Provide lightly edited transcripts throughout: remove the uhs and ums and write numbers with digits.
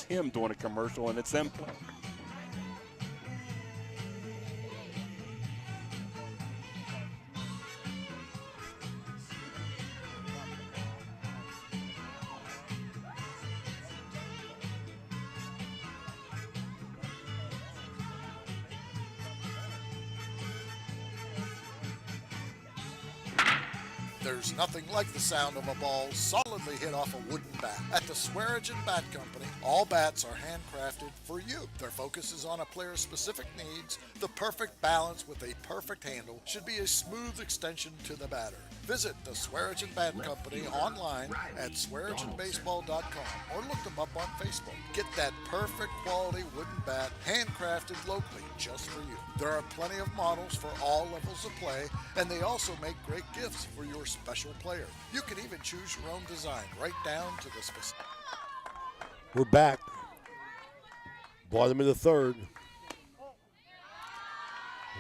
him doing a commercial and it's them playing. There's nothing like the sound of a ball solidly hit off a wooden bat. At the Swearingen Bat Company, all bats are handcrafted for you. Their focus is on a player's specific needs. The perfect balance with a perfect handle should be a smooth extension to the batter. Visit the Swearingen Bat Company online at swearingenbaseball.com or look them up on Facebook. Get that perfect quality wooden bat handcrafted locally just for you. There are plenty of models for all levels of play, and they also make great gifts for your special player. You can even choose your own design right down to the specific. We're back. Bottom of the third.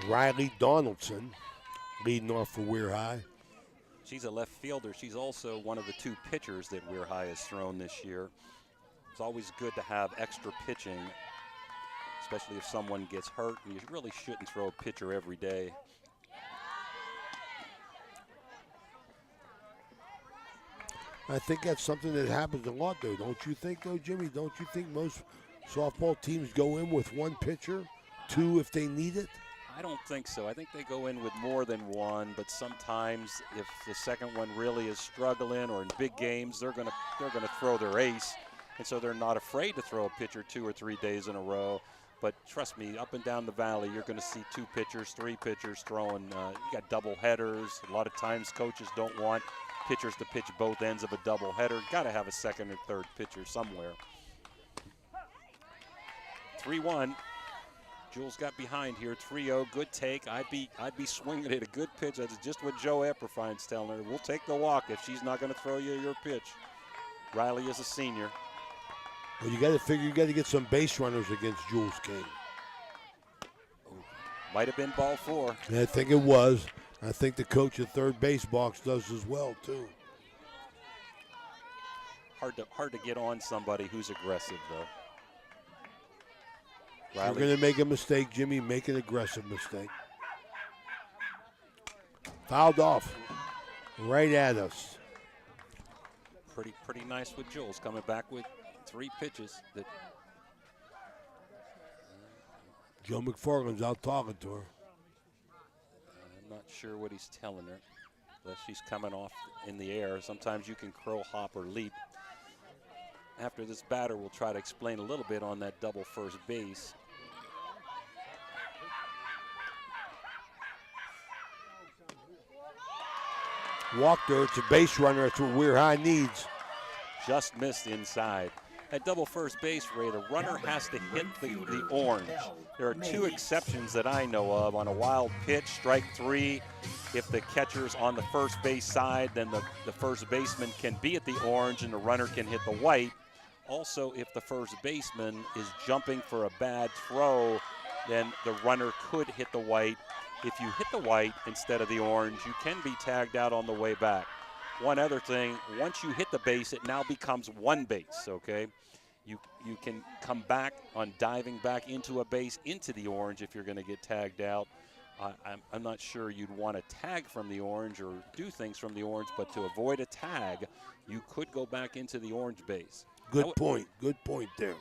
Riley Donaldson leading off for Weir High. She's a left fielder. She's also one of the two pitchers that Weir High has thrown this year. It's always good to have extra pitching, especially if someone gets hurt, and you really shouldn't throw a pitcher every day. I think that's something that happens a lot, though. Don't you think, though, Jimmy? Don't you think most softball teams go in with one pitcher, two if they need it? I don't think so. I think they go in with more than one, but sometimes if the second one really is struggling or in big games, they're gonna throw their ace, and so they're not afraid to throw a pitcher 2 or 3 days in a row. But trust me, up and down the valley, you're going to see 2 pitchers, 3 pitchers throwing. You got double headers. A lot of times coaches don't want pitchers to pitch both ends of a double header. Got to have a second or third pitcher somewhere. 3-1. Jules got behind here. 3-0. Good take. I'd be swinging at a good pitch. That's just what Joe Epperfine's telling her. We'll take the walk if she's not going to throw you your pitch. Riley is a senior. Well, you got to figure you got to get some base runners against Jules King. Might have been ball 4. I think it was. I think the coach at third base box does as well, too. Hard to get on somebody who's aggressive, though. Riley. You're going to make a mistake, Jimmy. Make an aggressive mistake. Fouled off. Right at us. Pretty nice with Jules coming back with 3 pitches. Joe McFarland's out talking to her. I'm not sure what he's telling her, unless she's coming off in the air. Sometimes you can crow, hop, or leap. After this batter, we'll try to explain a little bit on that double first base. Walked her. It's a base runner. That's what Weir High needs. Just missed inside. At double first base, Ray, the runner has to hit the orange. There are 2 exceptions that I know of. On a wild pitch, strike 3. If the catcher's on the first base side, then the first baseman can be at the orange and the runner can hit the white. Also, if the first baseman is jumping for a bad throw, then the runner could hit the white. If you hit the white instead of the orange, you can be tagged out on the way back. One other thing, once you hit the base, it now becomes 1 base, okay? You can come back on diving back into a base, into the orange if you're going to get tagged out. I'm not sure you'd want to tag from the orange or do things from the orange, but to avoid a tag, you could go back into the orange base. Good point there.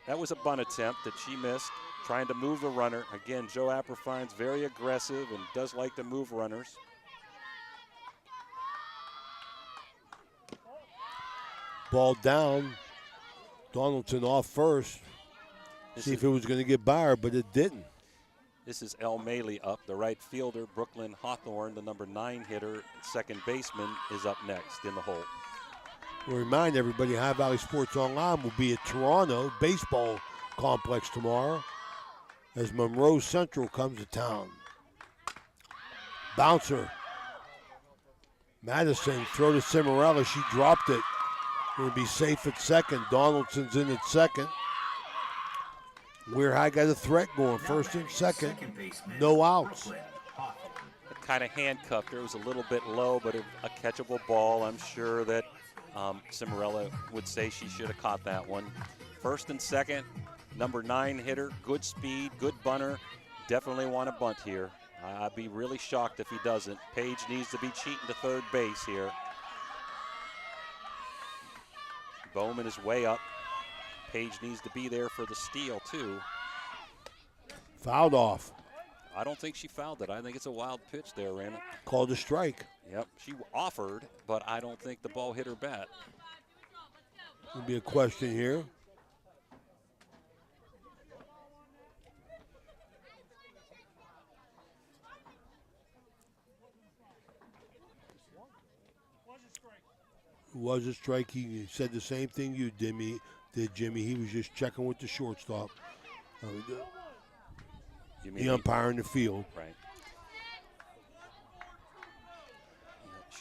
That was a bunt attempt that she missed, trying to move the runner. Again, Joe Apperfine's very aggressive and does like to move runners. Ball down. Donaldson off first. See if it was going to get by her, but it didn't. This is El Maley up. The right fielder, Brooklyn Hawthorne, the number 9 hitter, second baseman, is up next in the hole. We'll remind everybody, High Valley Sports Online will be at Toronto Baseball Complex tomorrow as Monroe Central comes to town. Bouncer. Madison, throw to Cimarella. She dropped it. Going to be safe at second. Donaldson's in at second. Weir High got a threat going, first and second. No outs. Kind of handcuffed her. It was a little bit low, but a catchable ball. I'm sure that Cimarella would say she should have caught that one. First and second, number 9 hitter, good speed, good bunter. Definitely want to bunt here. I'd be really shocked if he doesn't. Page needs to be cheating to third base here. Bowman is way up. Page needs to be there for the steal, too. Fouled off. I don't think she fouled it. I think it's a wild pitch there, Raymond. Called a strike. Yep, she offered, but I don't think the ball hit her bat. Will be a question here. Was a strike. He said the same thing you did, Jimmy. He was just checking with the shortstop. You mean the umpire in the field. Right.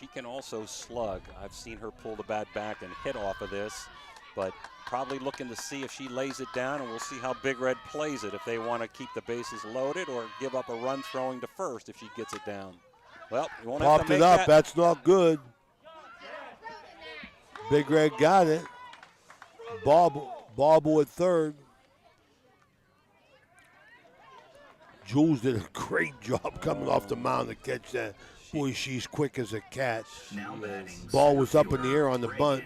She can also slug. I've seen her pull the bat back and hit off of this, but probably looking to see if she lays it down, and we'll see how Big Red plays it, if they want to keep the bases loaded or give up a run throwing to first if she gets it down. Well, you won't have to Popped make it up. that. That's not good. Big Red got it. Bobble at third. Jules did a great job coming off the mound to catch that. Boy, she's quick as a cat. Ball was up in the air on the bunt.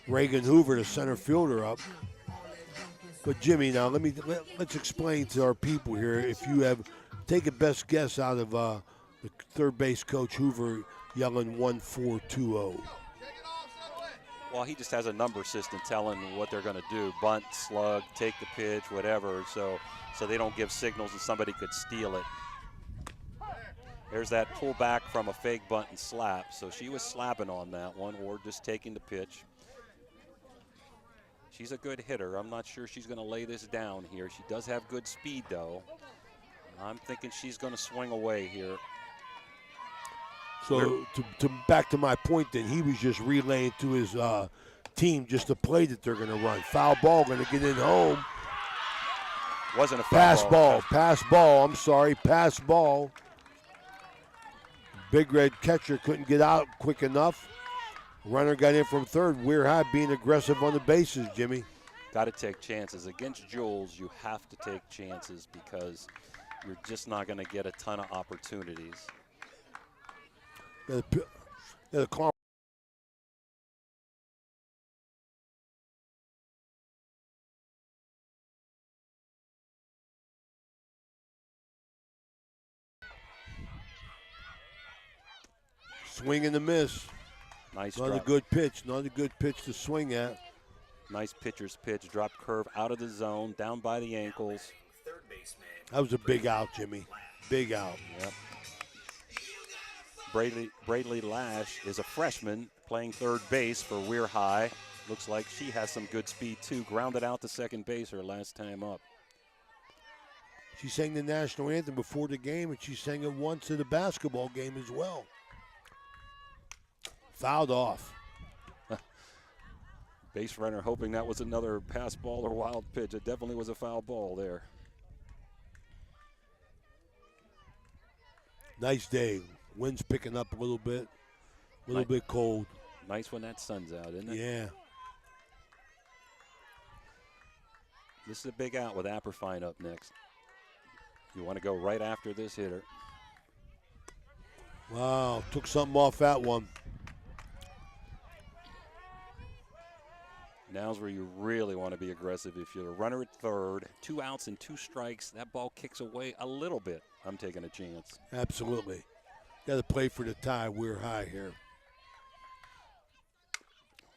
Reagan Hoover, the center fielder, up. But Jimmy, now let's explain to our people here. If you have, take a best guess out of the third base coach Hoover yelling 1-4-2-0. Well, he just has a number system telling what they're going to do. Bunt, slug, take the pitch, whatever. So they don't give signals that somebody could steal it. There's that pullback from a fake bunt and slap. So she was slapping on that one or just taking the pitch. She's a good hitter. I'm not sure she's going to lay this down here. She does have good speed, though. I'm thinking she's going to swing away here. So to back to my point, then he was just relaying to his team just a play that they're going to run. Foul ball, going to get in home. Wasn't a foul ball. Pass ball. I'm sorry, pass ball. Big Red catcher couldn't get out quick enough. Runner got in from third. Weir High being aggressive on the bases, Jimmy. Got to take chances. Against Jules, you have to take chances because you're just not going to get a ton of opportunities. Swing and a miss. Nice Not drop. a good pitch. Not a good pitch to swing at. Nice pitcher's pitch. Drop curve out of the zone, down by the ankles. That was a big out, Jimmy. Big out. Yep. Braidley Lash is a freshman playing third base for Weir High. Looks like she has some good speed, too. Grounded out to second base her last time up. She sang the national anthem before the game, and she sang it once at the basketball game as well. Fouled off. Base runner hoping that was another pass ball or wild pitch. It definitely was a foul ball there. Nice day. Wind's picking up a little bit. A little bit cold. Nice when that sun's out, isn't it? Yeah. This is a big out with Apperfine up next. You want to go right after this hitter. Wow, took something off that one. Now's where you really want to be aggressive. If you're a runner at third, 2 outs and 2 strikes, that ball kicks away a little bit. I'm taking a chance. Absolutely. Got to play for the tie. We're high here.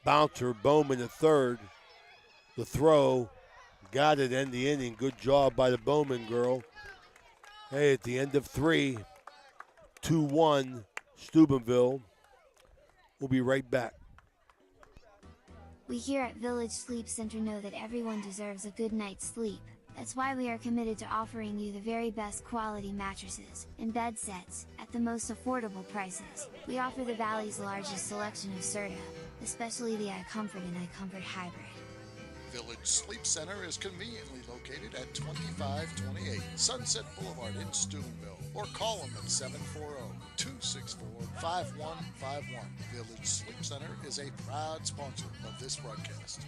Bouncer, Bowman at third. The throw. Got it, end the inning. Good job by the Bowman girl. Hey, at the end of 3, 2-1, Steubenville. We'll be right back. We here at Village Sleep Center know that everyone deserves a good night's sleep. That's why we are committed to offering you the very best quality mattresses and bed sets at the most affordable prices. We offer the Valley's largest selection of Serta, especially the iComfort and iComfort Hybrid. Village Sleep Center is conveniently located at 2528 Sunset Boulevard in Steubenville, or call them at 740-264-5151. Village Sleep Center is a proud sponsor of this broadcast.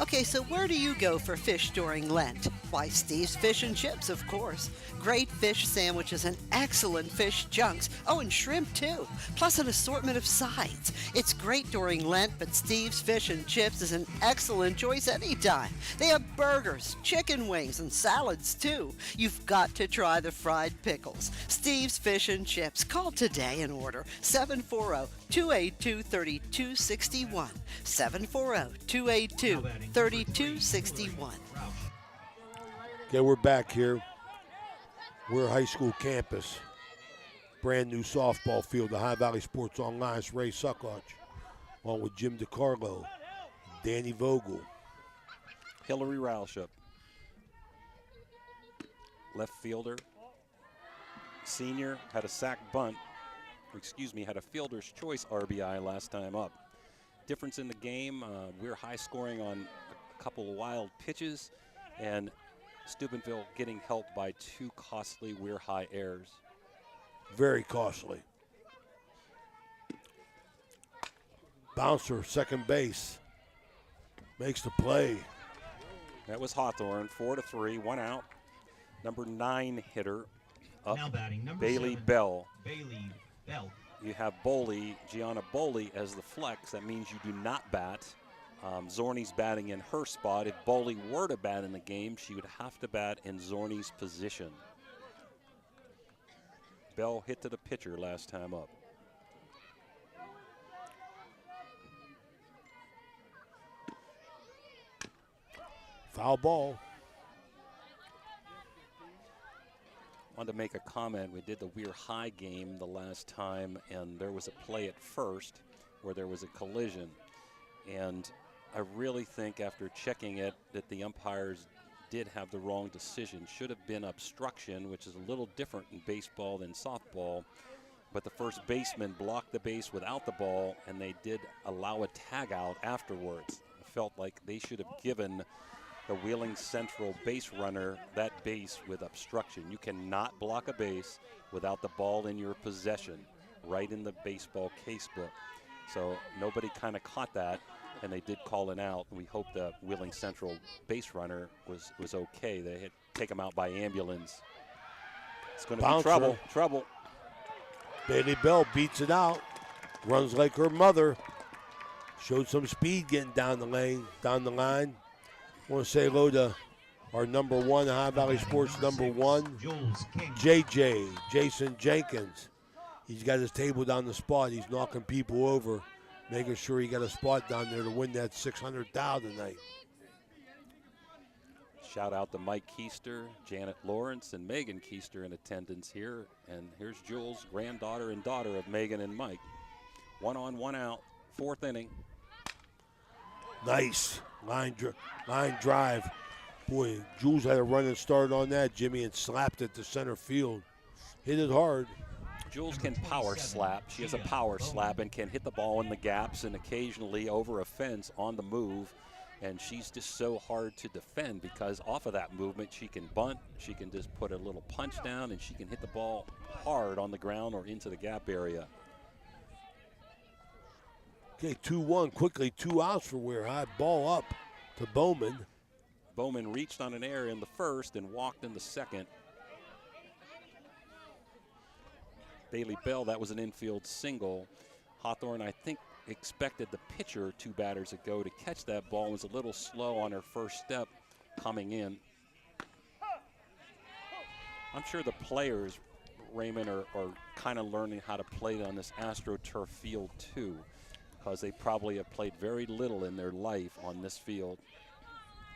Okay, so where do you go for fish during Lent? Why, Steve's Fish and Chips, of course. Great fish sandwiches and excellent fish junks. Oh, and shrimp, too. Plus an assortment of sides. It's great during Lent, but Steve's Fish and Chips is an excellent choice anytime. They have burgers, chicken wings, and salads, too. You've got to try the fried pickles. Steve's Fish and Chips. Call today and order 740-282-3261. 740-282-3261. Okay, we're back here. We're high school campus. Brand new softball field, the High Valley Sports Online's Ray Suckoch, along with Jim DiCarlo, Danny Vogel, Hillary Rauschup, left fielder, senior, had a sac bunt, had a fielder's choice RBI last time up. Difference in the game, we're high scoring on a couple of wild pitches, and Steubenville getting helped by two costly Weir High errors. Very costly. Bouncer, second base, makes the play. That was Hawthorne, 4-3, 1 out. Number 9 hitter up, Now batting, number Bailey 7, Bell. Bailey Bell. You have Boley, Gianna Boley as the flex. That means you do not bat. Zorni's batting in her spot. If Boley were to bat in the game, she would have to bat in Zorni's position. Bell hit to the pitcher last time up. Foul ball. Wanted to make a comment. We did the Weir High game the last time, and there was a play at first where there was a collision. And I really think after checking it that the umpires did have the wrong decision. Should have been obstruction, which is a little different in baseball than softball. But the first baseman blocked the base without the ball, and they did allow a tag out afterwards. I felt like they should have given the Wheeling Central base runner that base with obstruction. You cannot block a base without the ball in your possession, right in the baseball casebook. So nobody kind of caught that, and they did call it out. We hope the Wheeling Central base runner was okay. They had to take him out by ambulance. It's going to be trouble. Bailey Bell beats it out, runs like her mother. Showed some speed getting down the line. I want to say hello to our number 1, High Valley Sports number 1, JJ, Jason Jenkins. He's got his table down the spot. He's knocking people over, making sure he got a spot down there to win that $600,000 tonight. Shout out to Mike Keister, Janet Lawrence, and Megan Keister in attendance here. And here's Jules, granddaughter and daughter of Megan and Mike. 1 on, 1 out, 4th inning. Nice line drive. Boy, Jules had a running start on that, Jimmy, and slapped it to center field. Hit it hard. Jules can power slap. She has a power slap and can hit the ball in the gaps and occasionally over a fence on the move. And she's just so hard to defend because off of that movement, she can bunt, she can just put a little punch down, and she can hit the ball hard on the ground or into the gap area. Okay, 2-1, quickly 2 outs for Weir High. Ball up to Bowman. Bowman reached on an error in the first and walked in the second. Bailey Bell, that was an infield single. Hawthorne, I think, expected the pitcher 2 batters ago to catch that ball, was a little slow on her first step coming in. I'm sure the players, Raymond, are kind of learning how to play on this AstroTurf field too, because they probably have played very little in their life on this field.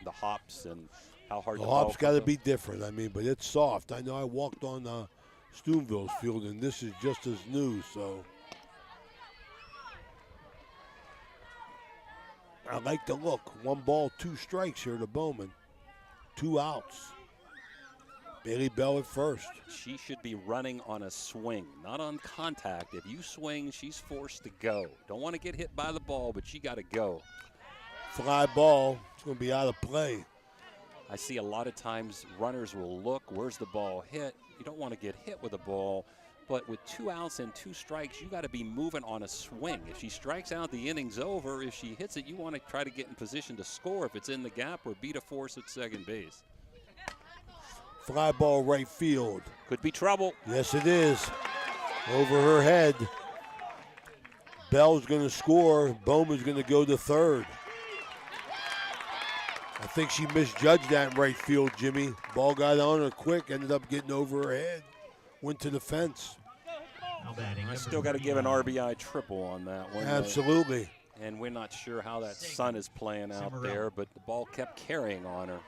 The hops and how hard the ball hops got to be different, but it's soft. I know I walked on Steubenville's field, and this is just as new, so. I like the look. 1 ball, 2 strikes here to Bowman. 2 outs. Bailey Bell at first. She should be running on a swing, not on contact. If you swing, she's forced to go. Don't want to get hit by the ball, but she got to go. Fly ball. It's going to be out of play. I see a lot of times runners will look, where's the ball hit? You don't want to get hit with the ball, But with 2 outs and 2 strikes, you got to be moving on a swing. If she strikes out, the inning's over. If she hits it, you want to try to get in position to score if it's in the gap or beat a force at second base. Fly ball right field. Could be trouble. Yes, it is. Over her head. Bell's going to score. Bowman's going to go to third. I think she misjudged that in right field, Jimmy. Ball got on her quick, ended up getting over her head. Went to the fence. I still got to give an RBI triple on that one. Absolutely. And we're not sure how that sun is playing out there, but the ball kept carrying on her.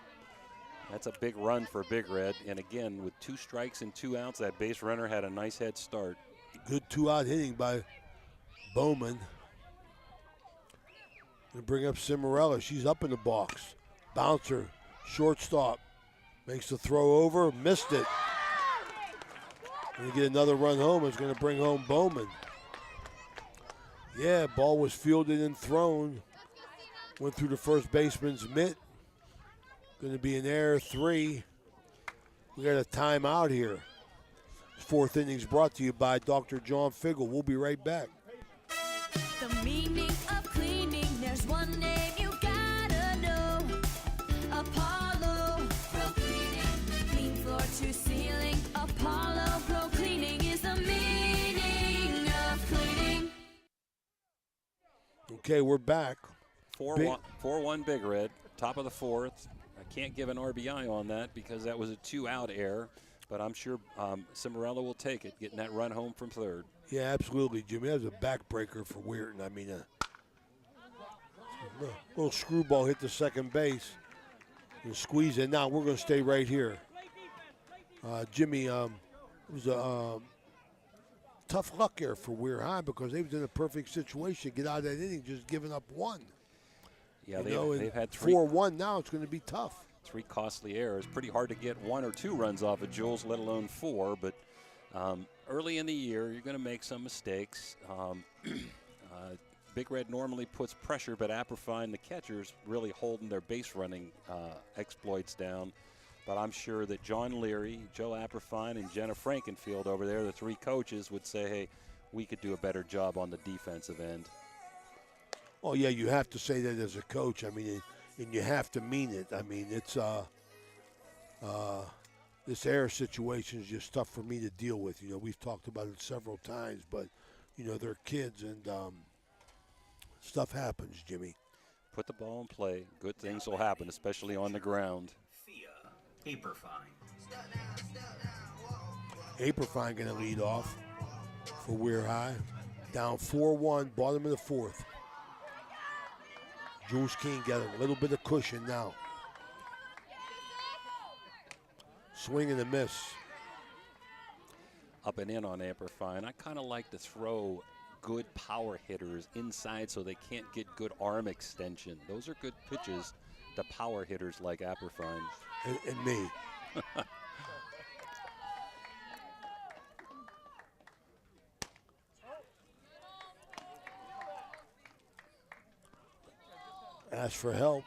That's a big run for Big Red. And again, with 2 strikes and 2 outs, that base runner had a nice head start. Good 2-out hitting by Bowman. Gonna bring up Cimarella. She's up in the box. Bouncer, shortstop. Makes the throw over, missed it. Gonna get another run home. It's gonna bring home Bowman. Yeah, ball was fielded and thrown. Went through the first baseman's mitt. Gonna be an error, 3. We got a timeout here. 4th innings brought to you by Dr. John Figgle. We'll be right back. The meaning of cleaning, there's one name you gotta know. Apollo Pro Cleaning. Clean floor to ceiling. Apollo Pro Cleaning is the meaning of cleaning. Okay, we're back. 4-1 Big Red, top of the 4th. I can't give an RBI on that because that was a 2-out error, but I'm sure Cimarella will take it, getting that run home from third. Yeah, absolutely, Jimmy. That was a backbreaker for Weirton. I mean, a little screwball hit the second base. And squeeze it. Now we're going to stay right here. Jimmy, it was a tough luck here for Weir High because they was in a perfect situation to get out of that inning, just giving up 1. Yeah, they've had 4-1 now. It's going to be tough. 3 costly errors. Pretty hard to get 1 or 2 runs off of Jules, let alone 4. But early in the year, you're going to make some mistakes. Big Red normally puts pressure, but Apperfine, the catchers, really holding their base running exploits down. But I'm sure that John Leary, Joe Apperfine, and Jenna Frankenfield over there, the 3 coaches, would say, hey, we could do a better job on the defensive end. Oh, yeah, you have to say that as a coach. I mean, and you have to mean it. I mean, it's this error situation is just tough for me to deal with. You know, we've talked about it several times, but, you know, they're kids and stuff happens, Jimmy. Put the ball in play. Good things will happen, especially on the ground. Apperfine going to lead off for Weir High. Down 4-1, bottom of the 4th. Jules King got a little bit of cushion now. Swing and a miss. Up and in on Apperfine. I kind of like to throw good power hitters inside so they can't get good arm extension. Those are good pitches to power hitters like Apperfine. And me. Ask for help.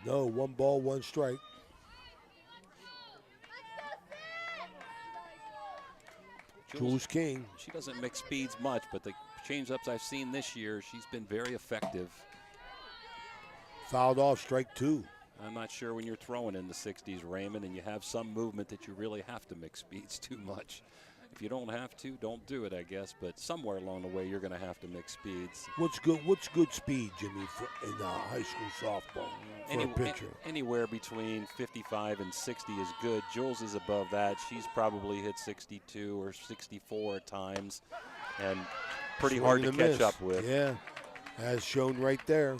No, 1 ball, 1 strike. Jules King. She doesn't mix speeds much, but the change-ups I've seen this year, she's been very effective. Fouled off, strike 2. I'm not sure when you're throwing in the 60s, Raymond, and you have some movement that you really have to mix speeds too much. If you don't have to, don't do it, I guess. But somewhere along the way, you're going to have to mix speeds. What's good speed, Jimmy, in high school softball for a pitcher? Anywhere between 55 and 60 is good. Jules is above that. She's probably hit 62 or 64 at times, and pretty hard to catch up with. Yeah, as shown right there.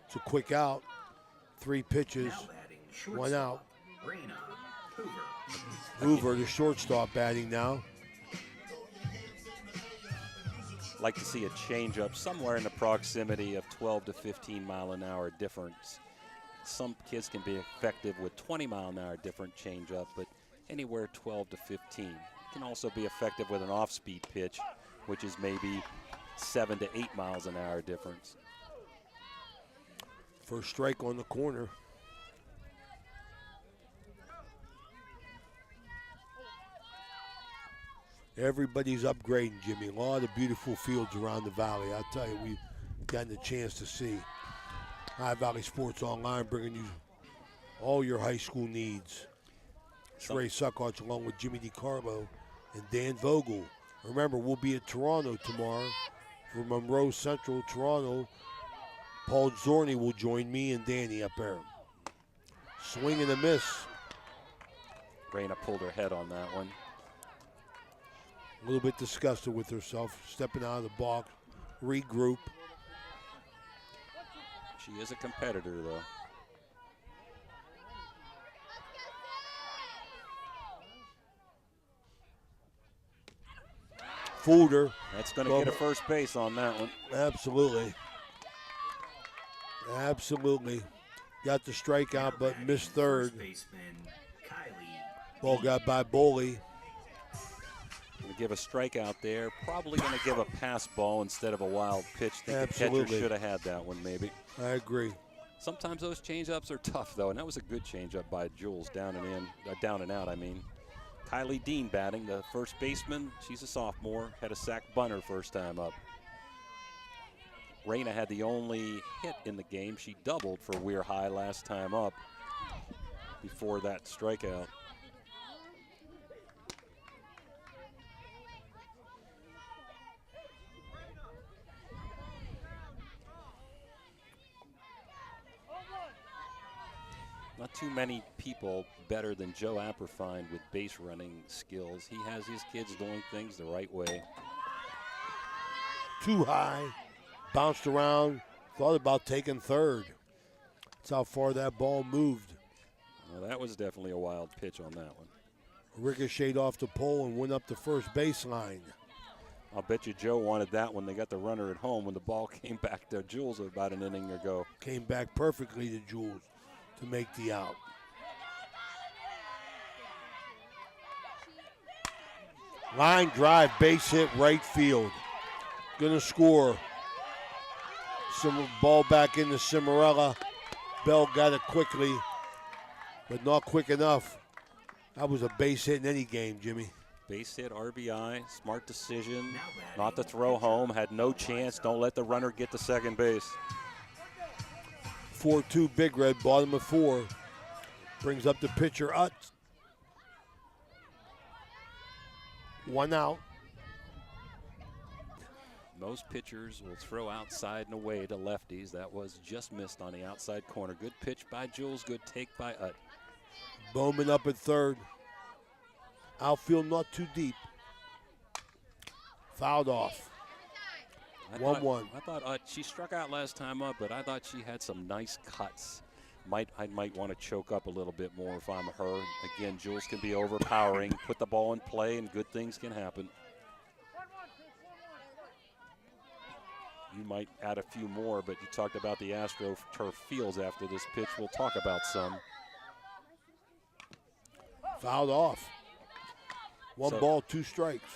It's a quick out. 3 pitches, 1 out. Hoover, the shortstop, batting now. Like to see a changeup somewhere in the proximity of 12 to 15 mile an hour difference. Some kids can be effective with 20 mile an hour different changeup, but anywhere 12 to 15. It can also be effective with an off-speed pitch, which is maybe 7 to 8 miles an hour difference. First strike on the corner. Everybody's upgrading, Jimmy. A lot of beautiful fields around the valley. I'll tell you, we've gotten a chance to see. High Valley Sports Online bringing you all your high school needs. It's Ray Suckarts along with Jimmy DiCarlo and Dan Vogel. Remember, we'll be at Toronto tomorrow for Monroe Central, Toronto. Paul Zorni will join me and Danny up there. Swing and a miss. Raina pulled her head on that one. A little bit disgusted with herself, stepping out of the box, regroup. She is a competitor, though. Fooled her. That's going to get a first base on that one. Absolutely. Absolutely. Got the strikeout, but missed third. Ball got by Boley. Going to give a strikeout there. Probably going to give a pass ball instead of a wild pitch. Think Absolutely. The catcher should have had that one, maybe. I agree. Sometimes those changeups are tough, though, and that was a good changeup by Jules, down and out. I mean, Kylie Dean batting, the first baseman. She's a sophomore. Had a sac bunt her first time up. Raina had the only hit in the game. She doubled for Weir High last time up before that strikeout. Not too many people better than Joe Apperfine with base running skills. He has his kids doing things the right way. Too high, bounced around, thought about taking third. That's how far that ball moved. Well, that was definitely a wild pitch on that one. Ricocheted off the pole and went up the first baseline. I'll bet you Joe wanted that when they got the runner at home when the ball came back to Jules about an inning ago. Came back perfectly to Jules to make the out. Line drive, base hit, right field. Gonna score. Some ball back into Cimarella. Bell got it quickly, but not quick enough. That was a base hit in any game, Jimmy. Base hit, RBI, smart decision, not to throw home, had no chance. Don't let the runner get to second base. 4-2 Big Red, bottom of 4. Brings up the pitcher, Utz. 1 out. Most pitchers will throw outside and away to lefties. That was just missed on the outside corner. Good pitch by Jules, good take by Ut. Bowman up at third. Outfield not too deep. Fouled off. 1-1. I thought she struck out last time up, but I thought she had some nice cuts. I might want to choke up a little bit more if I'm her. Again, Jules can be overpowering. Put the ball in play, and good things can happen. You might add a few more, but you talked about the AstroTurf fields after this pitch. We'll talk about some. Fouled off. One ball, 2 strikes.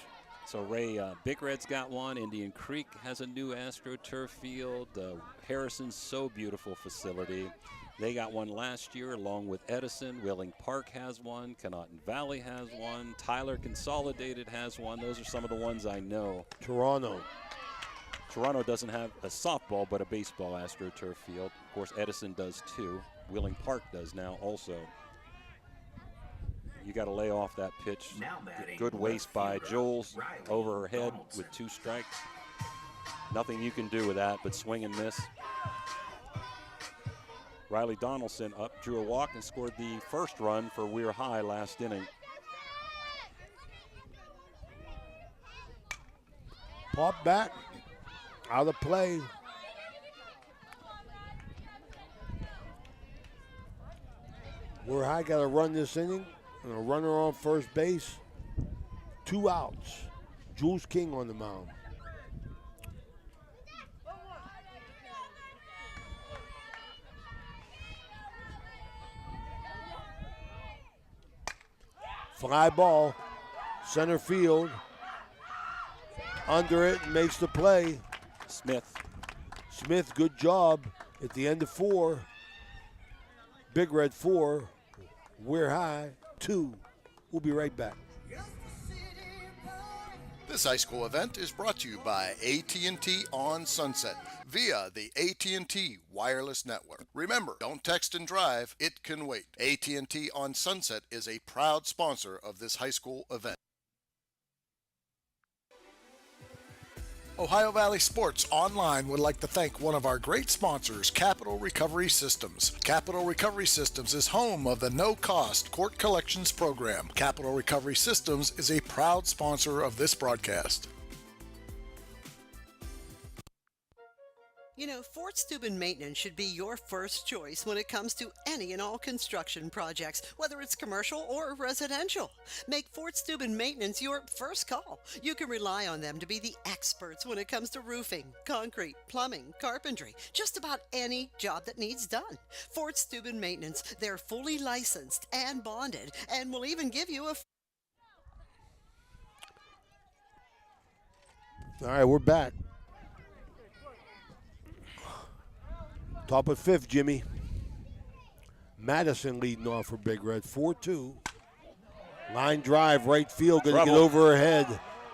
So, Ray, Big Red's got one. Indian Creek has a new AstroTurf field. Harrison's So Beautiful facility. They got one last year along with Edison. Wheeling Park has one. Conotton Valley has one. Tyler Consolidated has one. Those are some of the ones I know. Toronto doesn't have a softball but a baseball AstroTurf field. Of course, Edison does too. Wheeling Park does now also. You got to lay off that pitch. Good waste by Jules over her head with 2 strikes. Nothing you can do with that but swing and miss. Riley Donaldson up, drew a walk, and scored the first run for Weir High last inning. Pop back. Out of play. Weir High got to run this inning. And a runner on first base. 2 outs. Jules King on the mound. Fly ball. Center field. Under it, makes the play. Smith, good job at the end of 4. Big Red 4. Weir High 2. We'll be right back. This high school event is brought to you by AT&T on Sunset via the AT&T wireless network. Remember, don't text and drive, it can wait. AT&T on Sunset is a proud sponsor of this high school event. Ohio Valley Sports Online would like to thank one of our great sponsors, Capital Recovery Systems. Capital Recovery Systems is home of the no-cost court collections program. Capital Recovery Systems is a proud sponsor of this broadcast. You know, Fort Steuben Maintenance should be your first choice when it comes to any and all construction projects, whether it's commercial or residential. Make Fort Steuben Maintenance your first call. You can rely on them to be the experts when it comes to roofing, concrete, plumbing, carpentry, just about any job that needs done. Fort Steuben Maintenance, they're fully licensed and bonded and will even give you a... All right, we're back. Top of fifth, Jimmy. Madison leading off for Big Red, 4-2. Line drive, right field, going to get over her head.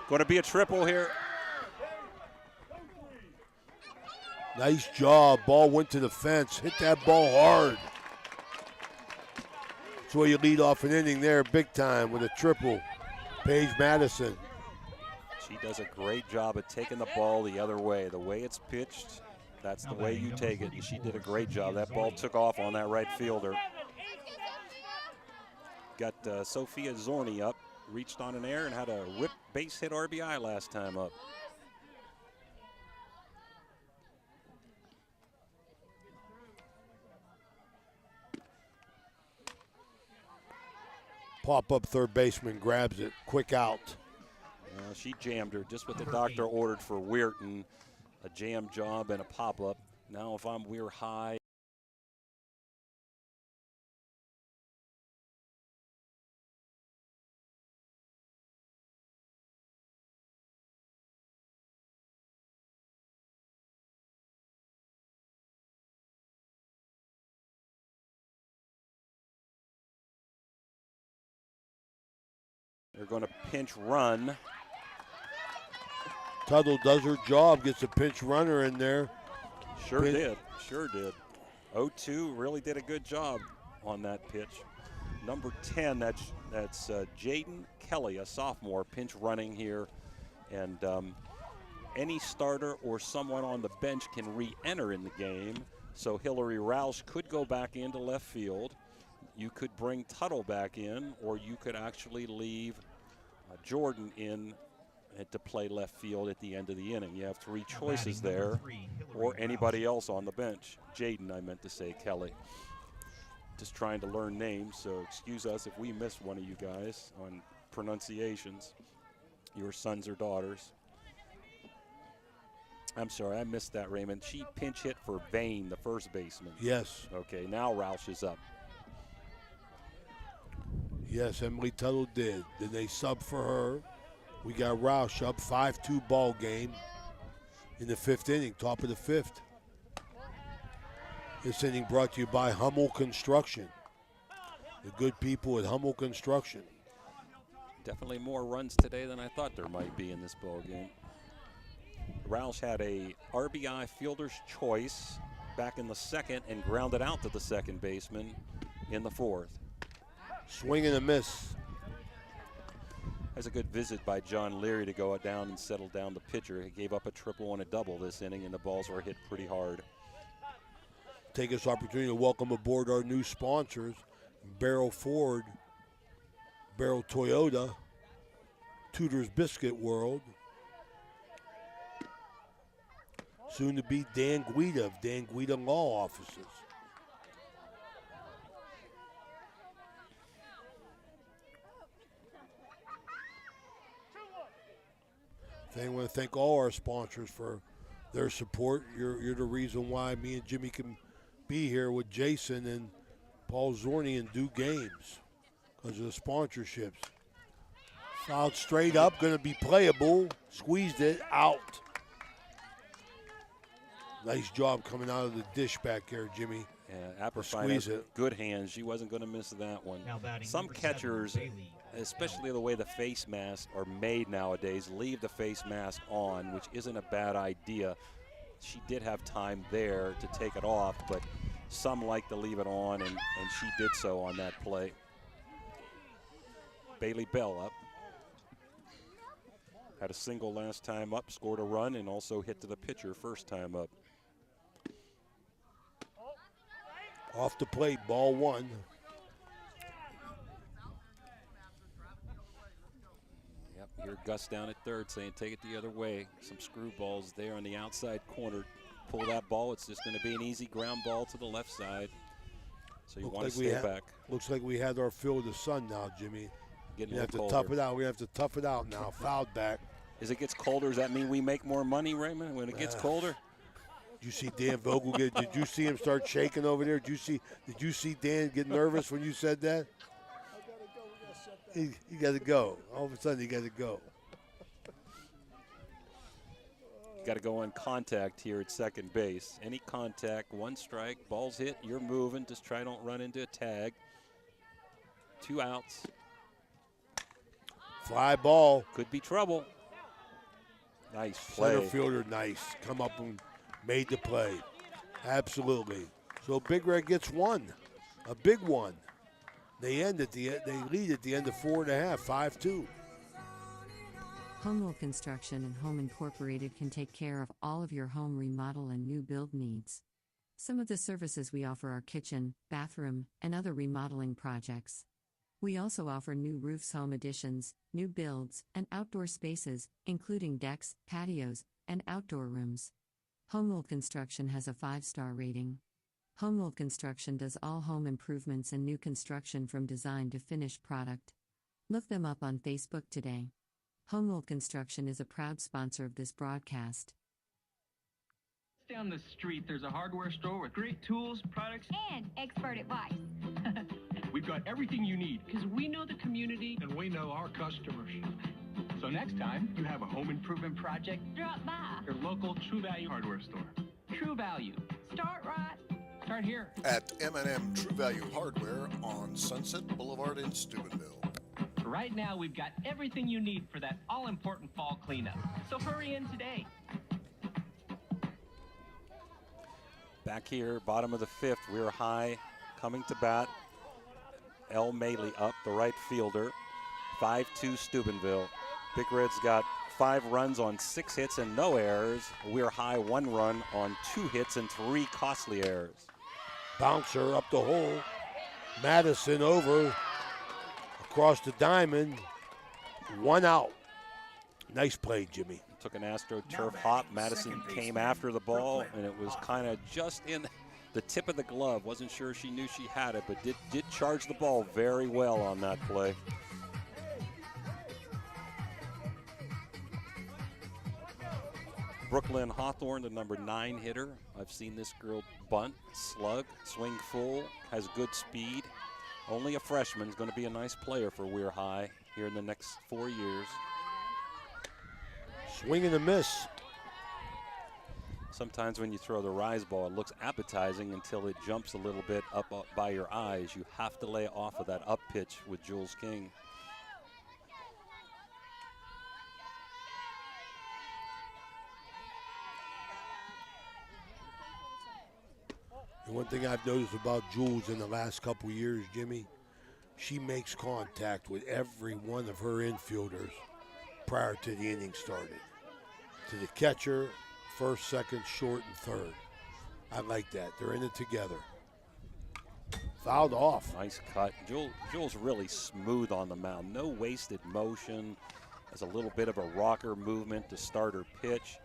Going to be a triple here. Nice job. Ball went to the fence. Hit that ball hard. That's where you lead off an inning there, big time, with a triple. Paige Madison. She does a great job of taking the ball the other way. The way it's pitched, that's the way you take it, and she did a great job. That ball took off on that right fielder. Got Sophia Zorni up, reached on an air and had a whip base hit RBI last time up. Pop-up third baseman grabs it, quick out. She jammed her just what the doctor ordered for Weirton. A jam job and a pop-up. Now if I'm Weir high. They're going to pinch run. Tuttle does her job, gets a pinch runner in there. Sure did. 0-2 really did a good job on that pitch. Number 10, that's Jaden Kelly, a sophomore, pinch running here. And any starter or someone on the bench can re-enter in the game. So Hillary Roush could go back into left field. You could bring Tuttle back in, or you could actually leave Jordan in to play left field at the end of the inning. You have three choices there, or anybody else on the bench. Jaden, I meant to say, Kelly. Just trying to learn names, so excuse us if we missed one of you guys on pronunciations, your sons or daughters. I'm sorry, I missed that, Raymond. She pinch hit for Vane, the first baseman. Yes. Okay, now Roush is up. Yes, Emily Tuttle did. Then they sub for her. We got Roush up, 5-2 ball game in the fifth inning, top of the fifth. This inning brought to you by Hummel Construction. The good people at Hummel Construction. Definitely more runs today than I thought there might be in this ball game. Roush had a RBI fielder's choice back in the second and grounded out to the second baseman in the fourth. Swing and a miss. That's a good visit by John Leary to go down and settle down the pitcher. He gave up a triple and a double this inning, and the balls were hit pretty hard. Take this opportunity to welcome aboard our new sponsors, Barrel Ford, Barrel Toyota, Tudor's Biscuit World, soon to be Dan Guida of Dan Guida Law Offices. I want to thank all our sponsors for their support. You're the reason why me and Jimmy can be here with Jason and Paul Zorni and do games, because of the sponsorships. Fouled straight up, going to be playable. Squeezed it out. Nice job coming out of the dish back there, Jimmy. Yeah, Apperfine has good hands. She wasn't going to miss that one. Some catchers especially the way the face masks are made nowadays, leave the face mask on, which isn't a bad idea. She did have time there to take it off, but some like to leave it on, and she did so on that play. Bailey Bell up. Had a single last time up, scored a run, and also hit to the pitcher first time up. Off the plate, ball 1. Yep, here Gus down at third saying take it the other way. Some screwballs there on the outside corner. Pull that ball, it's just going to be an easy ground ball to the left side. So you want to stay back. Looks like we had our fill of the sun now, Jimmy. Getting We have to tough it out. We have to tough it out now. Fouled back. As it gets colder, does that mean we make more money, Raymond, when it gets colder? Did you see Dan Vogel get? Did you see him start shaking over there? Did you see Dan get nervous when you said that? He got to go. All of a sudden, he got to go. Got to go on contact here at second base. Any contact, 1 strike, ball's hit, you're moving. Just try don't run into a tag. 2 outs. Fly ball. Could be trouble. Nice play. Center fielder, nice. Come up and made the play. Absolutely. So Big Red gets 1, a big one. They lead at the end of 4.5, 5-2. Homewood Construction and Home Incorporated can take care of all of your home remodel and new build needs. Some of the services we offer are kitchen, bathroom, and other remodeling projects. We also offer new roofs, home additions, new builds, and outdoor spaces, including decks, patios, and outdoor rooms. Homewood Construction has a 5-star rating. Homewood Construction does all home improvements and new construction from design to finished product. Look them up on Facebook today. Homewood Construction is a proud sponsor of this broadcast. Down the street, there's a hardware store with great tools, products, And expert advice. We've got everything you need because we know the community and we know our customers. So next time you have a home improvement project, Drop by. your local True Value hardware store. True Value. Start right. Start here. At M&M True Value Hardware on Sunset Boulevard in Steubenville. Right now, we've got everything you need for that all-important fall cleanup. So hurry in today. Back here, bottom of the 5th, we're high, coming to bat. El Maley up, the right fielder. 5-2 Steubenville. Big Red's got 5 runs on 6 hits and no errors. We're high, 1 run on 2 hits and 3 costly errors. Bouncer up the hole. Madison over. Across the diamond. 1 out. Nice play, Jimmy. Took an AstroTurf hop. Madison came after the ball, and it was kind of just in the tip of the glove. Wasn't sure she knew she had it, but did charge the ball very well on that play. Brooklyn Hawthorne, the number 9 hitter. I've seen this girl bunt, slug, swing full, has good speed. Only a freshman, is going to be a nice player for Weir High here in the next 4 years. Swing and a miss. Sometimes when you throw the rise ball, it looks appetizing until it jumps a little bit up by your eyes. You have to lay off of that up pitch with Jules King. And one thing I've noticed about Jules in the last couple years, Jimmy, she makes contact with every one of her infielders prior to the inning started. To the catcher, first, second, short, and third. I like that. They're in it together. Fouled off. Nice cut. Jules really smooth on the mound. No wasted motion. Has a little bit of a rocker movement to start her pitch.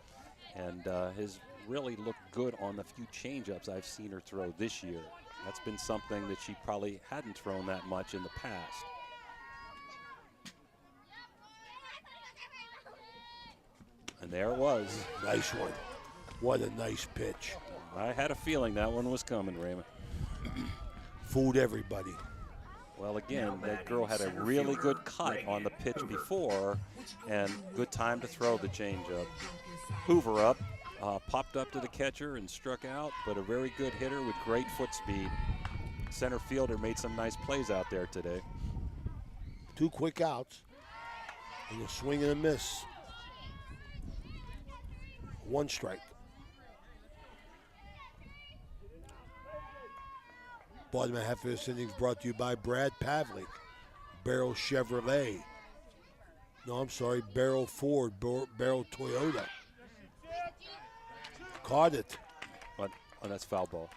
And has really looked good on the few changeups I've seen her throw this year. That's been something that she probably hadn't thrown that much in the past. And there it was. Nice one. What a nice pitch. I had a feeling that one was coming, Raymond. Fooled everybody. Well, again, that girl had a really good cut on the pitch before and good time to throw the changeup. Hoover up, popped up to the catcher and struck out, but a very good hitter with great foot speed. Center fielder made some nice plays out there today. 2 quick outs. And a swing and a miss. 1 strike. Bottom half of this innings brought to you by Brad Pavlik, Barrel Chevrolet. No, I'm sorry, Barrel Ford, Barrel Toyota. Caught it. But, oh, that's foul ball.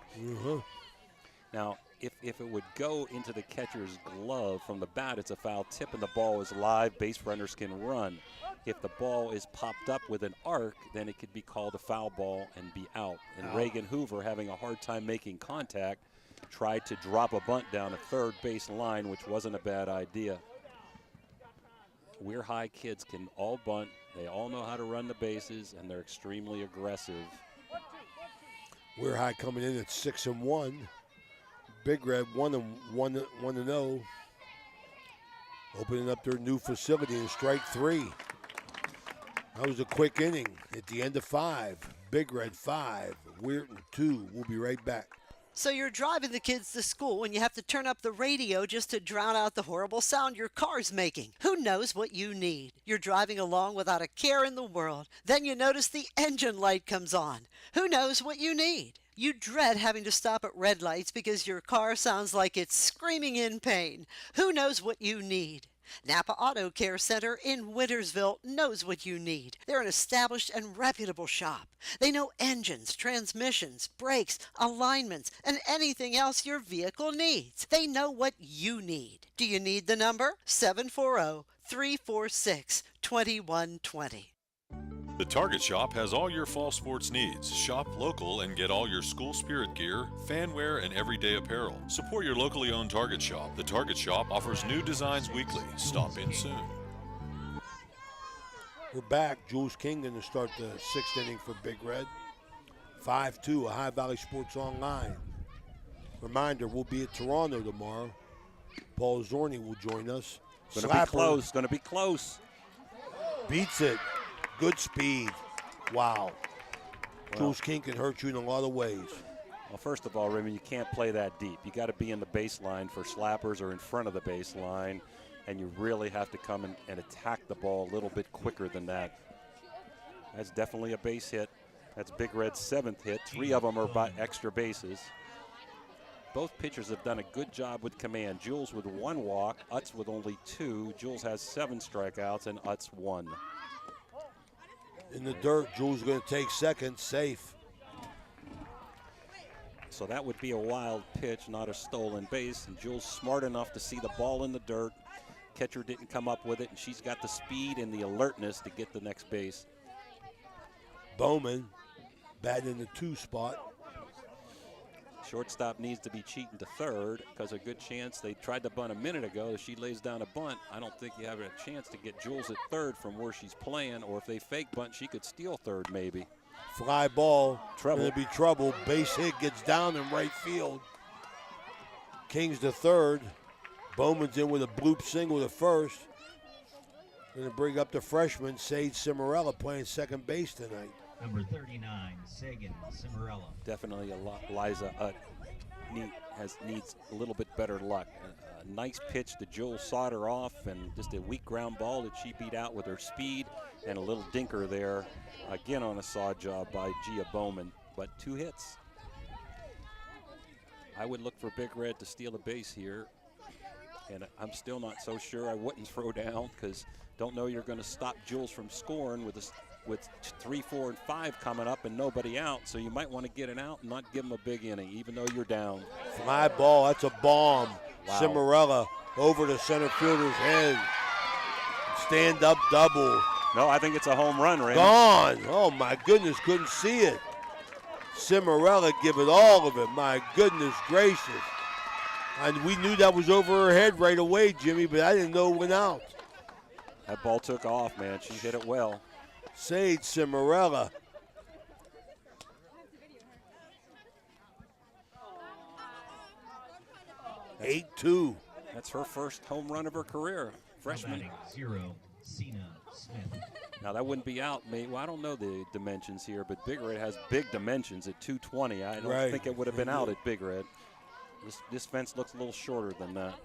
Now, if it would go into the catcher's glove from the bat, it's a foul tip and the ball is live. Base runners can run. If the ball is popped up with an arc, then it could be called a foul ball and be out. And Reagan Hoover, having a hard time making contact, tried to drop a bunt down a third base line, which wasn't a bad idea. Weir High kids can all bunt. They all know how to run the bases, and they're extremely aggressive. Weir High coming in at 6-1. Big Red 1-0. Opening up their new facility in strike 3. That was a quick inning at the end of 5. Big Red 5, Weirton 2. We'll be right back. So you're driving the kids to school and you have to turn up the radio just to drown out the horrible sound your car's making. Who knows what you need? You're driving along without a care in the world. Then you notice the engine light comes on. Who knows what you need? You dread having to stop at red lights because your car sounds like it's screaming in pain. Who knows what you need? Napa Auto Care Center in Wintersville knows what you need. They're an established and reputable shop. They know engines, transmissions, brakes, alignments, and anything else your vehicle needs. They know what you need. Do you need the number? 740-346-2120. The Target Shop has all your fall sports needs. Shop local and get all your school spirit gear, fan wear, and everyday apparel. Support your locally owned Target Shop. The Target Shop offers new designs weekly. Stop in soon. We're back. Jules King going to start the 6th inning for Big Red. 5-2, Ohio Valley Sports Online. Reminder, we'll be at Toronto tomorrow. Paul Zorni will join us. Going to be close. Going to be close. Beats it. Good speed. Wow. Jules King can hurt you in a lot of ways. Well, first of all, Raymond, you can't play that deep. You got to be in the baseline for slappers or in front of the baseline, and you really have to come and attack the ball a little bit quicker than that. That's definitely a base hit. That's Big Red's 7th hit. 3 of them are by extra bases. Both pitchers have done a good job with command. Jules with 1 walk, Utz with only 2. Jules has 7 strikeouts, and Utz 1. In the dirt, Jules going to take second, safe. So that would be a wild pitch, not a stolen base. And Jules smart enough to see the ball in the dirt. Catcher didn't come up with it, and she's got the speed and the alertness to get the next base. Bowman batting in the 2 spot. Shortstop needs to be cheating to third because a good chance. They tried to bunt a minute ago. If she lays down a bunt, I don't think you have a chance to get Jules at third from where she's playing. Or if they fake bunt, she could steal third maybe. Fly ball. Trouble. It'll be trouble. Base hit gets down in right field. King's to third. Bowman's in with a bloop single to first. Going to bring up the freshman, Sage Cimarella, playing second base tonight. Number 39, Sagan Cimarella. Definitely a lot. Liza needs a little bit better luck. A nice pitch to Jules sawed her off, and just a weak ground ball that she beat out with her speed, and a little dinker there. Again on a saw job by Gia Bowman, but 2 hits. I would look for Big Red to steal a base here, and I'm still not so sure I wouldn't throw down because don't know you're going to stop Jules from scoring with 3, 4, and 5 coming up and nobody out, so you might want to get an out and not give them a big inning, even though you're down. Fly ball, that's a bomb. Wow. Cimarella over the center fielder's head. Stand up double. No, I think it's a home run, Raymond. Gone. Oh, my goodness, couldn't see it. Cimarella give it all of it. My goodness gracious. And we knew that was over her head right away, Jimmy, but I didn't know it went out. That ball took off, man. She hit it well. Sage Cimarella. That's 8-2. That's her first home run of her career. Freshman. 0, Cena Smith. Now that wouldn't be out, mate. Well, I don't know the dimensions here, but Big Red has big dimensions at 220. I don't think it would have been out at Big Red. This fence looks a little shorter than that.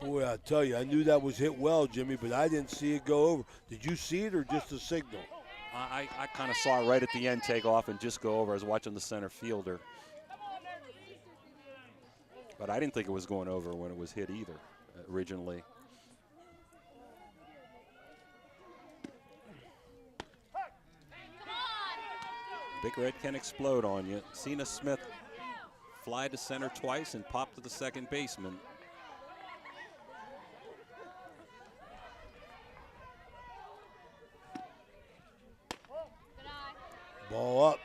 Boy, I tell you, I knew that was hit well, Jimmy, but I didn't see it go over. Did you see it or just a signal? I kind of saw it right at the end take off and just go over. I was watching the center fielder. But I didn't think it was going over when it was hit either, originally. Big Red can explode on you. Cena Smith fly to center twice and pop to the second baseman. Ball up.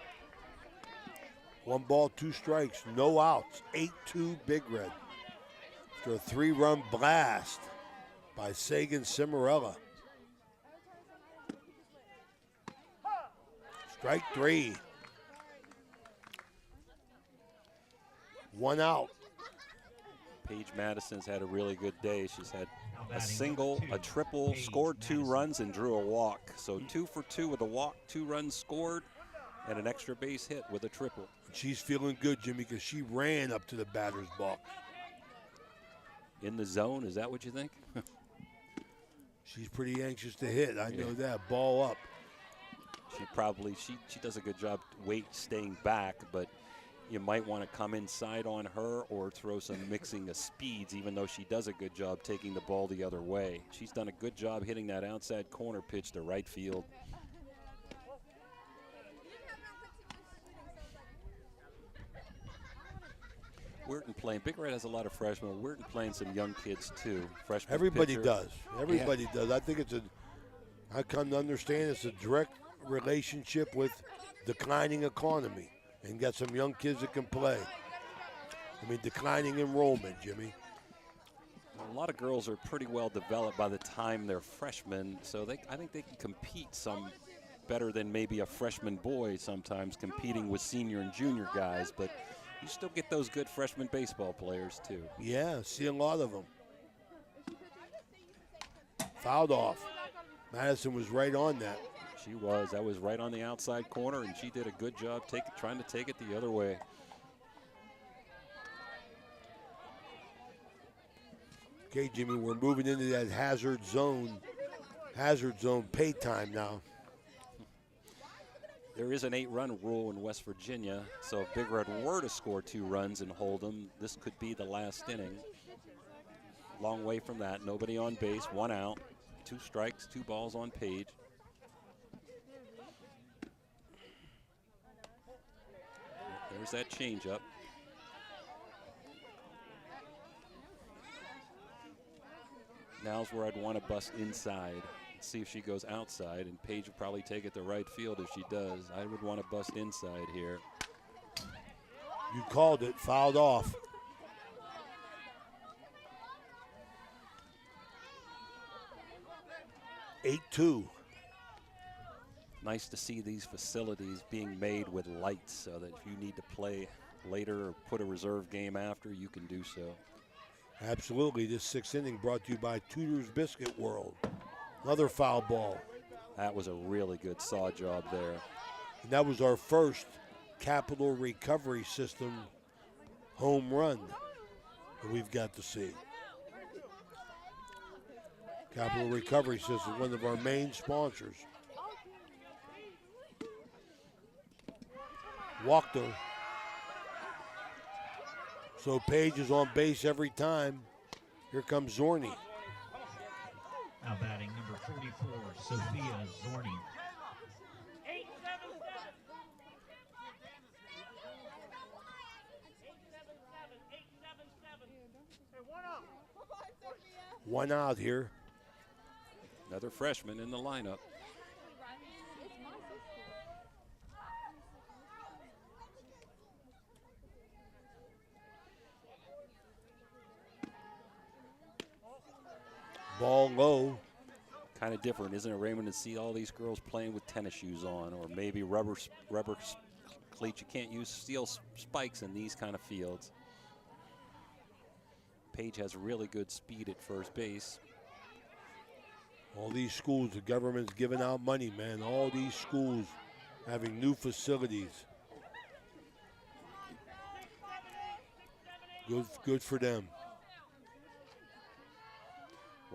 1 ball, 2 strikes, no outs. 8-2 Big Red. After a 3-run blast by Sagan Cimarella. Strike 3. 1 out. Paige Madison's had a really good day. She's had a single, a triple, scored 2 runs, and drew a walk. So 2 for 2 with a walk, 2 runs scored, and an extra base hit with a triple. She's feeling good, Jimmy, because she ran up to the batter's box. In the zone, is that what you think? She's pretty anxious to hit. I know that. Ball up. She does a good job staying back, but you might want to come inside on her or throw some mixing of speeds, even though she does a good job taking the ball the other way. She's done a good job hitting that outside corner pitch to right field. Weirton playing. Big Red has a lot of freshmen. Weirton playing some young kids too. Freshman Everybody pitcher. does. Everybody does. I think I come to understand it's a direct relationship with declining economy and got some young kids that can play. I mean, declining enrollment, Jimmy. A lot of girls are pretty well developed by the time they're freshmen, so I think they can compete some better than maybe a freshman boy sometimes competing with senior and junior guys, but you still get those good freshman baseball players too. Yeah, see a lot of them. Fouled off. Madison was right on that. She was. That was right on the outside corner, and she did a good job trying to take it the other way. Okay, Jimmy, we're moving into that hazard zone pay time now. There is an 8-run rule in West Virginia, so if Big Red were to score 2 runs and hold them, this could be the last inning. Long way from that. Nobody on base, 1 out, 2 strikes, 2 balls on Page. There's that changeup. Now's where I'd want to bust inside. See if she goes outside, and Paige would probably take it to right field if she does. I would want to bust inside here. You called it, fouled off. (8-2). Nice to see these facilities being made with lights so that if you need to play later or put a reserve game after, you can do so. Absolutely. This 6th inning brought to you by Tudor's Biscuit World. Another foul ball. That was a really good saw job there. And that was our first Capital Recovery System home run that we've got to see. Capital Recovery System, one of our main sponsors. Walked her. So Page is on base every time. Here comes Zorni. Now batting number 44, Sophia Zorni. One out here. Another freshman in the lineup. Ball low. Kind of different, isn't it, Raymond, to see all these girls playing with tennis shoes on, or maybe rubber cleats. You can't use steel spikes in these kind of fields. Paige has really good speed at first base. All these schools, the government's giving out money, man. All these schools having new facilities. Good for them.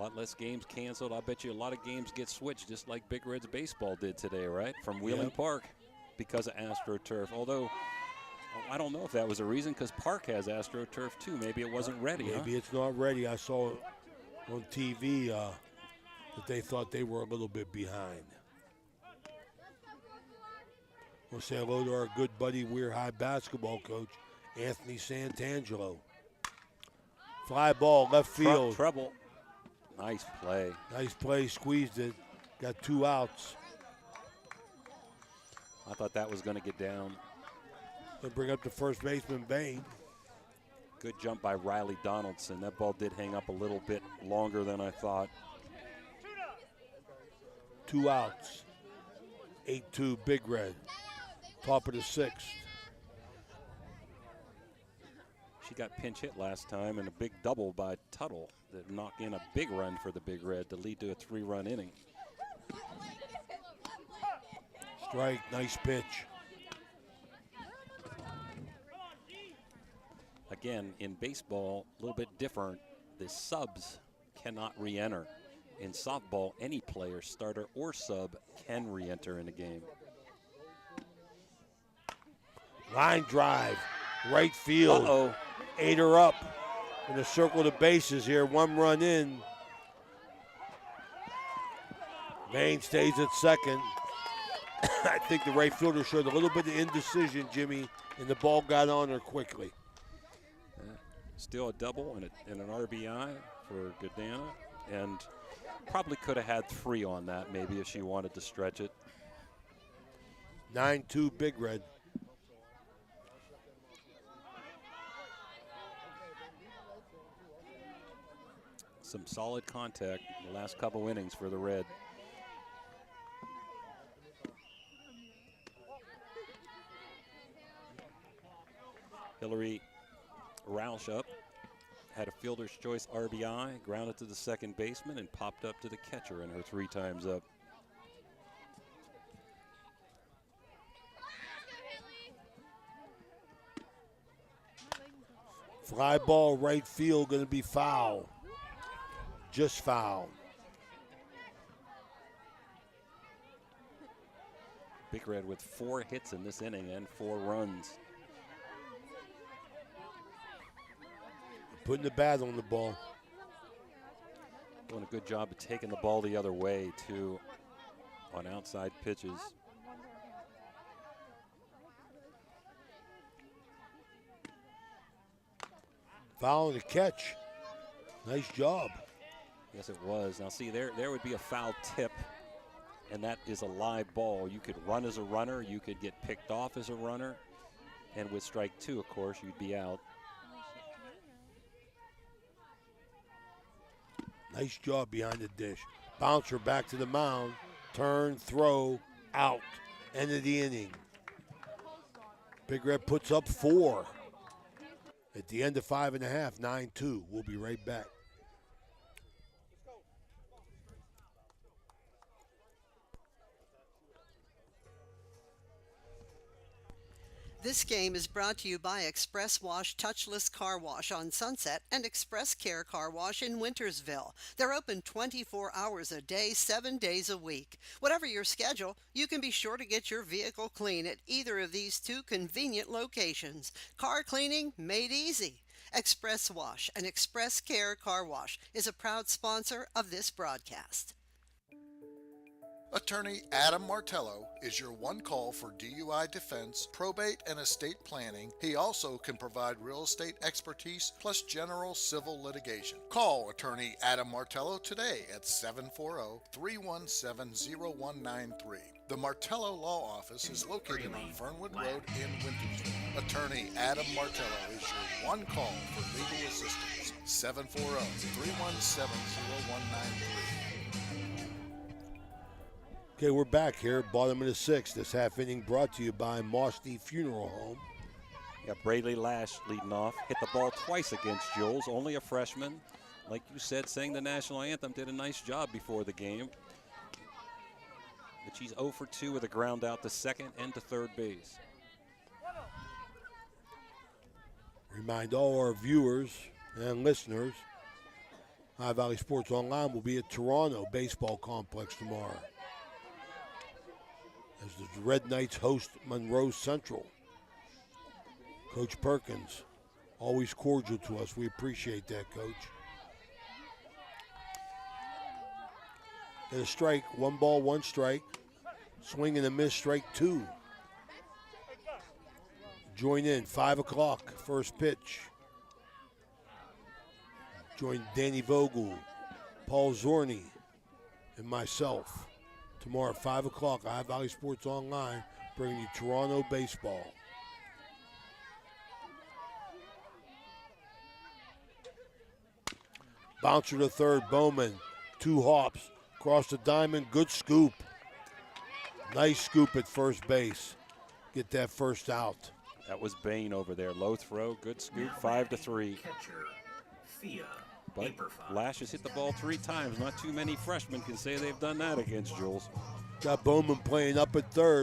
lot less games canceled. I bet you a lot of games get switched, just like Big Red's baseball did today, right? From Wheeling Park because of AstroTurf. Although, I don't know if that was a reason because Park has AstroTurf too. Maybe it wasn't ready, Maybe it's not ready. I saw on TV that they thought they were a little bit behind. We'll say hello to our good buddy Weir High basketball coach, Anthony Santangelo. Fly ball, left field. Treble. Nice play. Nice play, squeezed it. Got 2 outs. I thought that was going to get down. They bring up the first baseman, Bain. Good jump by Riley Donaldson. That ball did hang up a little bit longer than I thought. 2 outs. 8-2 Big Red. Top of the 6th. She got pinch hit last time and a big double by Tuttle that knocked in a big run for the Big Red to lead to a 3-run inning. Strike, nice pitch. Again, in baseball, a little bit different. The subs cannot re-enter. In softball, any player, starter or sub, can re-enter in a game. Line drive, right field. Uh-oh. 8 her up in the circle of the bases here. 1 run in. Bain stays at second. I think the right fielder showed a little bit of indecision, Jimmy, and the ball got on her quickly. Still a double and an RBI for Godana, and probably could have had 3 on that maybe if she wanted to stretch it. 9-2 Big Red. Some solid contact in the last couple innings for the Red. Hillary Roush up, had a fielder's choice RBI, grounded to the second baseman, and popped up to the catcher in her 3 times up. Fly ball right field, going to be foul. Just foul. Big Red with 4 hits in this inning and 4 runs. Putting the bat on the ball. Doing a good job of taking the ball the other way, too, on outside pitches. Foul and a catch. Nice job. Yes, it was. Now, see, there would be a foul tip, and that is a live ball. You could run as a runner. You could get picked off as a runner. And with strike 2, of course, you'd be out. Nice job behind the dish. Bouncer back to the mound. Turn, throw, out. End of the inning. Big Red puts up 4. At the end of 5.5, 9-2. We'll be right back. This game is brought to you by Express Wash Touchless Car Wash on Sunset and Express Care Car Wash in Wintersville. They're open 24 hours a day, 7 days a week. Whatever your schedule, you can be sure to get your vehicle clean at either of these 2 convenient locations. Car cleaning made easy. Express Wash and Express Care Car Wash is a proud sponsor of this broadcast. Attorney Adam Martello is your one call for DUI defense, probate, and estate planning. He also can provide real estate expertise plus general civil litigation. Call Attorney Adam Martello today at 740-317-0193. The Martello Law Office is located on Fernwood Road in Wintersville. Attorney Adam Martello is your one call for legal assistance. 740-317-0193. Okay, we're back here, bottom of the 6th. This half inning brought to you by Mosty Funeral Home. Got Braley Lash leading off. Hit the ball twice against Jules, only a freshman. Like you said, sang the national anthem, did a nice job before the game. But she's 0 for 2 with a ground out to second and to third base. Remind all our viewers and listeners High Valley Sports Online will be at Toronto Baseball Complex tomorrow as the Red Knights host Monroe Central. Coach Perkins, always cordial to us. We appreciate that, Coach. Get a strike, 1 ball, 1 strike. Swing and a miss, strike 2. Join in, 5 o'clock, first pitch. Join Danny Vogel, Paul Zorni, and myself tomorrow at 5 o'clock, High Valley Sports Online, bringing you Toronto baseball. Bouncer to third, Bowman, 2 hops, across the diamond, good scoop. Nice scoop at first base. Get that first out. That was Bain over there. Low throw, good scoop, 5-3. But Lash has hit the ball 3 times. Not too many freshmen can say they've done that against Jules. Got Bowman playing up at third.